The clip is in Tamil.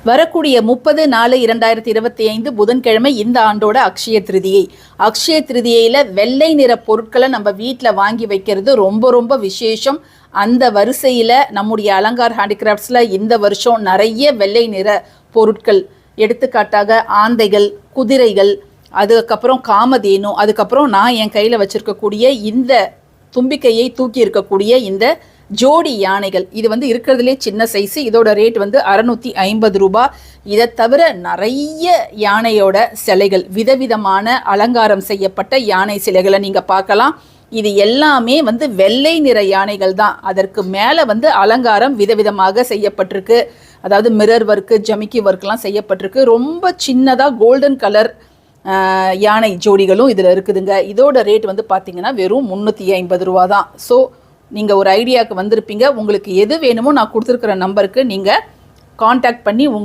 வரக்கூடிய 30/4/2025 புதன்கிழமை இந்த ஆண்டோட அக்ஷய திருதியை. அக்ஷய திருதியையில் வெள்ளை நிற பொருட்களை நம்ம வீட்டில் வாங்கி வைக்கிறது ரொம்ப ரொம்ப விசேஷம். அந்த வரிசையில் நம்முடைய அலங்கார் ஹேண்டிகிராஃப்ட்ஸில் இந்த வருஷம் நிறைய வெள்ளை நிற பொருட்கள், எடுத்துக்காட்டாக ஆந்தைகள், குதிரைகள், அதுக்கப்புறம் காமதேனு, அதுக்கப்புறம் நான் என் கையில் வச்சுருக்கக்கூடிய இந்த தும்பிக்கையை தூக்கி இருக்கக்கூடிய இந்த ஜோடி யானைகள். இது இருக்கிறதுலே சின்ன சைஸு. இதோட ரேட் 650 ரூபாய். இதை தவிர நிறைய யானையோட சிலைகள், விதவிதமான அலங்காரம் செய்யப்பட்ட யானை சிலைகளை நீங்கள் பார்க்கலாம். இது எல்லாமே வெள்ளை நிற யானைகள் தான். அதற்கு மேலே அலங்காரம் விதவிதமாக செய்யப்பட்டிருக்கு. அதாவது மிரர் ஒர்க்கு, ஜமிக்கி ஒர்க்லாம் செய்யப்பட்டிருக்கு. ரொம்ப சின்னதாக கோல்டன் கலர் யானை ஜோடிகளும் இதில் இருக்குதுங்க. இதோட ரேட் பார்த்தீங்கன்னா வெறும் 350 ரூபா தான். ஸோ நீங்கள் ஒரு ஐடியாவுக்கு வந்திருப்பீங்க. உங்களுக்கு எது வேணுமோ நான் கொடுத்துருக்குற நம்பருக்கு நீங்கள் காண்டாக்ட் பண்ணி